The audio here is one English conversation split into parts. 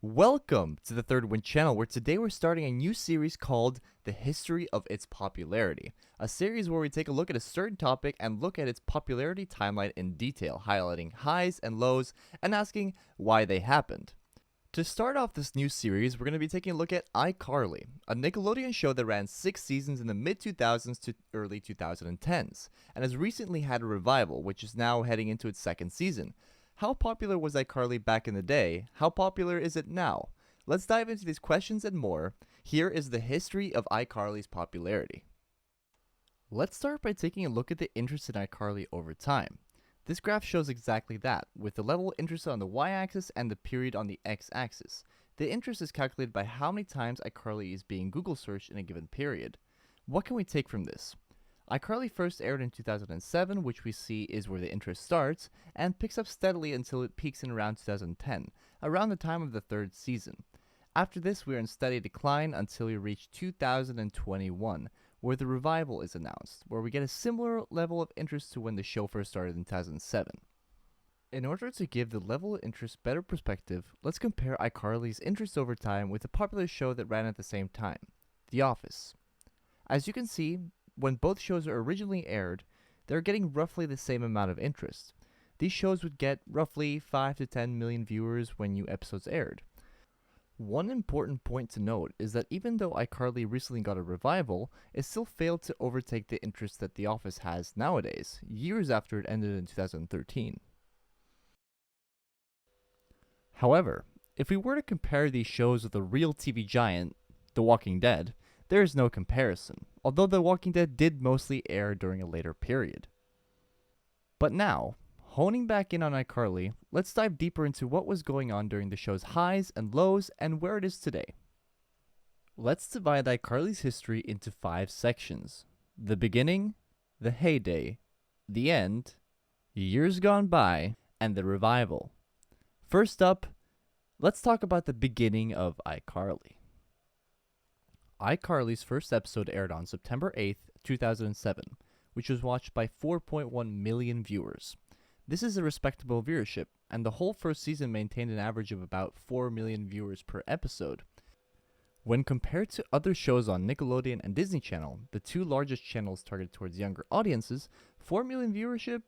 Welcome to the Third Wind channel, where today we're starting a new series called The History of Its Popularity, a series where we take a look at a certain topic and look at its popularity timeline in detail, highlighting highs and lows and asking why they happened. To start off this new series, we're going to be taking a look at iCarly, a Nickelodeon show that ran 6 seasons in the mid-2000s to early 2010s, and has recently had a revival, which is now heading into its second season. How popular was iCarly back in the day? How popular is it now? Let's dive into these questions and more. Here is the history of iCarly's popularity. Let's start by taking a look at the interest in iCarly over time. This graph shows exactly that, with the level of interest on the y-axis and the period on the x-axis. The interest is calculated by how many times iCarly is being Google searched in a given period. What can we take from this? iCarly first aired in 2007, which we see is where the interest starts, and picks up steadily until it peaks in around 2010, around the time of the third season. After this, we are in steady decline until we reach 2021, where the revival is announced, where we get a similar level of interest to when the show first started in 2007. In order to give the level of interest better perspective, let's compare iCarly's interest over time with a popular show that ran at the same time, The Office. As you can see, when both shows are originally aired, they're getting roughly the same amount of interest. These shows would get roughly 5 to 10 million viewers when new episodes aired. One important point to note is that even though iCarly recently got a revival, it still failed to overtake the interest that The Office has nowadays, years after it ended in 2013. However, if we were to compare these shows with a real TV giant, The Walking Dead, there is no comparison, although The Walking Dead did mostly air during a later period. But now, honing back in on iCarly, let's dive deeper into what was going on during the show's highs and lows and where it is today. Let's divide iCarly's history into 5 sections: the beginning, the heyday, the end, years gone by, and the revival. First up, let's talk about the beginning of iCarly. iCarly's first episode aired on September 8th, 2007, which was watched by 4.1 million viewers. This is a respectable viewership, and the whole first season maintained an average of about 4 million viewers per episode. When compared to other shows on Nickelodeon and Disney Channel, the two largest channels targeted towards younger audiences, 4 million viewership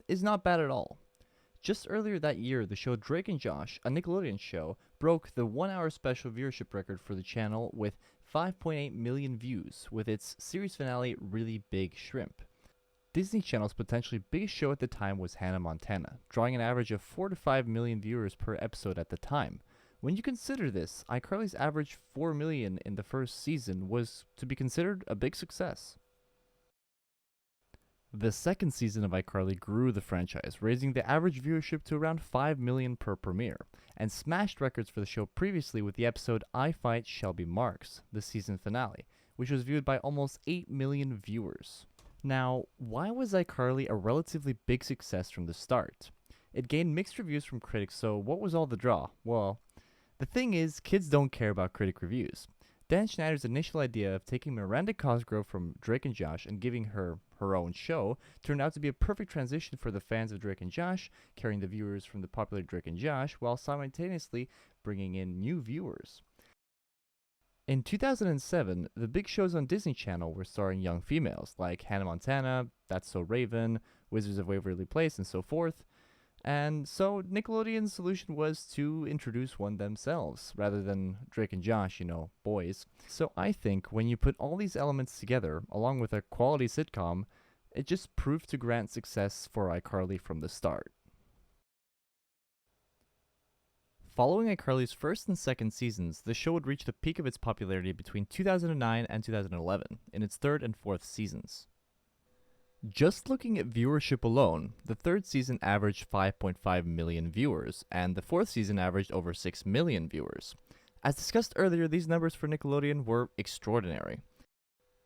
is not bad at all. Just earlier that year, the show Drake and Josh, a Nickelodeon show, broke the 1-hour special viewership record for the channel with 5.8 million views, with its series finale Really Big Shrimp. Disney Channel's potentially biggest show at the time was Hannah Montana, drawing an average of 4 to 5 million viewers per episode at the time. When you consider this, iCarly's average 4 million in the first season was to be considered a big success. The second season of iCarly grew the franchise, raising the average viewership to around 5 million per premiere, and smashed records for the show previously with the episode I Fight Shelby Marks, the season finale, which was viewed by almost 8 million viewers. Now, why was iCarly a relatively big success from the start? It gained mixed reviews from critics, so what was all the draw? Well, the thing is, kids don't care about critic reviews. Dan Schneider's initial idea of taking Miranda Cosgrove from Drake and Josh and giving her own show turned out to be a perfect transition for the fans of Drake and Josh, carrying the viewers from the popular Drake and Josh while simultaneously bringing in new viewers. In 2007, the big shows on Disney Channel were starring young females like Hannah Montana, That's So Raven, Wizards of Waverly Place, and so forth. And so Nickelodeon's solution was to introduce one themselves, rather than Drake and Josh, boys. So I think when you put all these elements together, along with a quality sitcom, it just proved to grant success for iCarly from the start. Following iCarly's first and second seasons, the show would reach the peak of its popularity between 2009 and 2011, in its third and fourth seasons. Just looking at viewership alone, the third season averaged 5.5 million viewers, and the fourth season averaged over 6 million viewers. As discussed earlier, these numbers for Nickelodeon were extraordinary.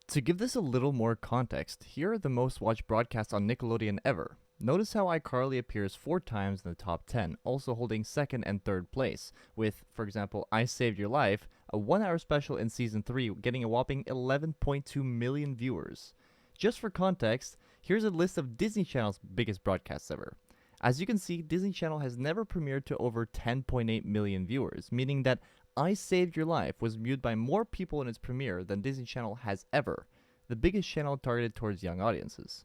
To give this a little more context, here are the most watched broadcasts on Nickelodeon ever. Notice how iCarly appears 4 times in the top 10, also holding second and third place, with, for example, I Saved Your Life, a 1-hour special in season 3 getting a whopping 11.2 million viewers. Just for context, here's a list of Disney Channel's biggest broadcasts ever. As you can see, Disney Channel has never premiered to over 10.8 million viewers, meaning that I Saved Your Life was viewed by more people in its premiere than Disney Channel has ever, the biggest channel targeted towards young audiences.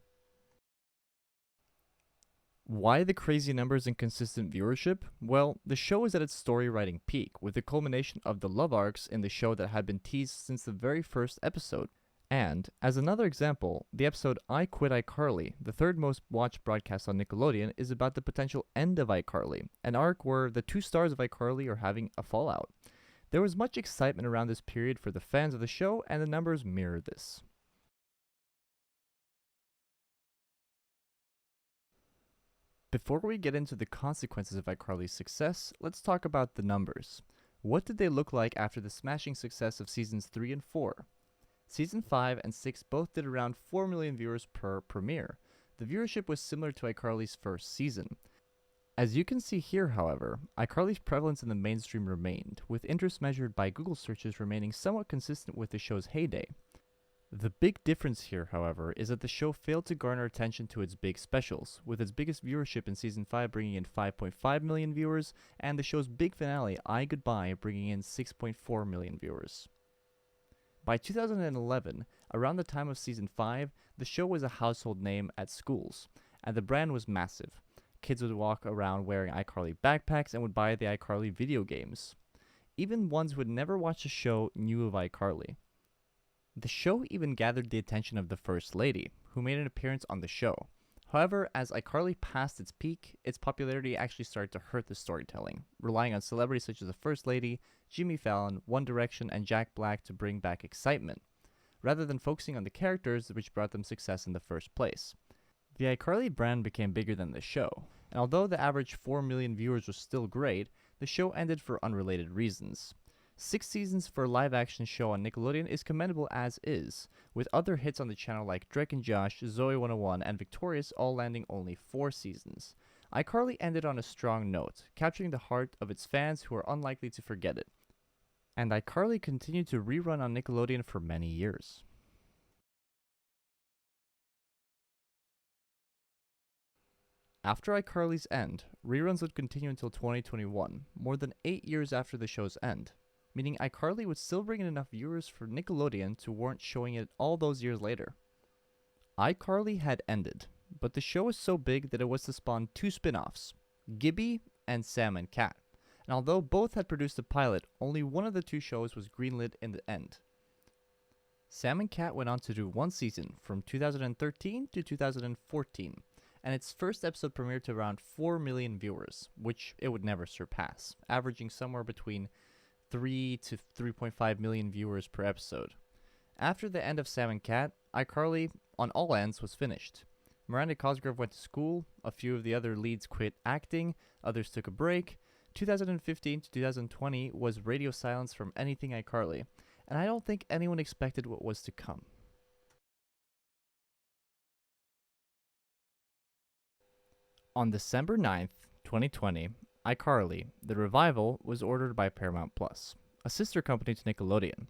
Why the crazy numbers and consistent viewership? Well, the show is at its story writing peak, with the culmination of the love arcs in the show that had been teased since the very first episode. And, as another example, the episode I Quit iCarly, the third most watched broadcast on Nickelodeon, is about the potential end of iCarly, an arc where the two stars of iCarly are having a fallout. There was much excitement around this period for the fans of the show, and the numbers mirror this. Before we get into the consequences of iCarly's success, let's talk about the numbers. What did they look like after the smashing success of seasons 3 and 4? Season 5 and 6 both did around 4 million viewers per premiere. The viewership was similar to iCarly's first season. As you can see here, however, iCarly's prevalence in the mainstream remained, with interest measured by Google searches remaining somewhat consistent with the show's heyday. The big difference here, however, is that the show failed to garner attention to its big specials, with its biggest viewership in Season 5 bringing in 5.5 million viewers, and the show's big finale, iGoodbye, bringing in 6.4 million viewers. By 2011, around the time of Season 5, the show was a household name at schools, and the brand was massive. Kids would walk around wearing iCarly backpacks and would buy the iCarly video games. Even ones who had never watched the show knew of iCarly. The show even gathered the attention of the First Lady, who made an appearance on the show. However, as iCarly passed its peak, its popularity actually started to hurt the storytelling, relying on celebrities such as the First Lady, Jimmy Fallon, One Direction, and Jack Black to bring back excitement, rather than focusing on the characters which brought them success in the first place. The iCarly brand became bigger than the show, and although the average 4 million viewers was still great, the show ended for unrelated reasons. 6 seasons for a live-action show on Nickelodeon is commendable as is, with other hits on the channel like Drake and Josh, Zoe 101, and Victorious all landing only 4 seasons. iCarly ended on a strong note, capturing the heart of its fans who are unlikely to forget it. And iCarly continued to rerun on Nickelodeon for many years. After iCarly's end, reruns would continue until 2021, more than 8 years after the show's end, meaning iCarly would still bring in enough viewers for Nickelodeon to warrant showing it all those years later. iCarly had ended, but the show was so big that it was to spawn 2 spin-offs, Gibby and Sam and Cat, and although both had produced a pilot, only one of the 2 shows was greenlit in the end. Sam and Cat went on to do 1 season, from 2013 to 2014, and its first episode premiered to around 4 million viewers, which it would never surpass, averaging somewhere between 3 to 3.5 million viewers per episode. After the end of Sam and Cat, iCarly, on all ends, was finished. Miranda Cosgrove went to school, a few of the other leads quit acting, others took a break. 2015 to 2020 was radio silence from anything iCarly, and I don't think anyone expected what was to come. On December 9th, 2020, iCarly, the revival, was ordered by Paramount+, a sister company to Nickelodeon.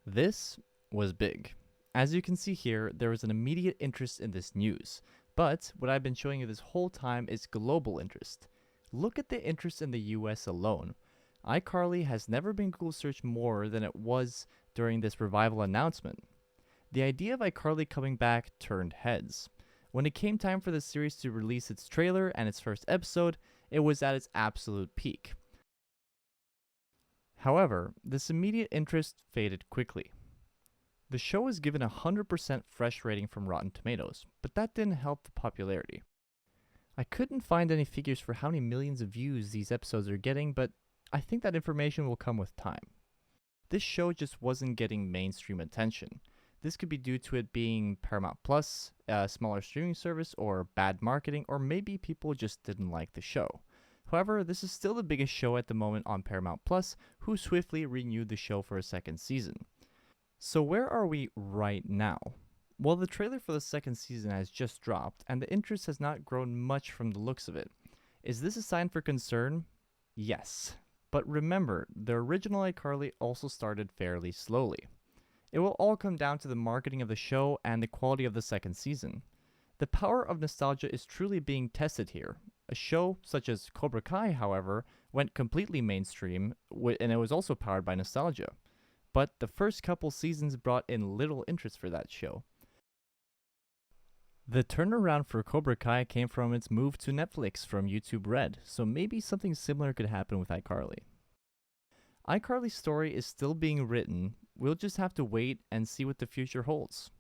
This was big. As you can see here, there was an immediate interest in this news, but what I've been showing you this whole time is global interest. Look at the interest in the US alone. iCarly has never been Google searched more than it was during this revival announcement. The idea of iCarly coming back turned heads. When it came time for the series to release its trailer and its first episode, it was at its absolute peak. However, this immediate interest faded quickly. The show was given a 100% fresh rating from Rotten Tomatoes, but that didn't help the popularity. I couldn't find any figures for how many millions of views these episodes are getting, but I think that information will come with time. This show just wasn't getting mainstream attention. This could be due to it being Paramount+, a smaller streaming service, or bad marketing, or maybe people just didn't like the show. However, this is still the biggest show at the moment on Paramount+, who swiftly renewed the show for a second season. So where are we right now? Well, the trailer for the second season has just dropped, and the interest has not grown much from the looks of it. Is this a sign for concern? Yes. But remember, the original iCarly also started fairly slowly. It will all come down to the marketing of the show and the quality of the second season. The power of nostalgia is truly being tested here, A show such as Cobra Kai, however, went completely mainstream, and it was also powered by nostalgia. But the first couple seasons brought in little interest for that show. The turnaround for Cobra Kai came from its move to Netflix from YouTube Red, so maybe something similar could happen with iCarly. iCarly's story is still being written. We'll just have to wait and see what the future holds.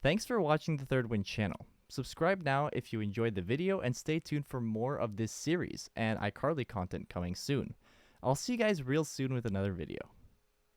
Thanks for watching the Third Win channel. Subscribe now if you enjoyed the video and stay tuned for more of this series and iCarly content coming soon. I'll see you guys real soon with another video.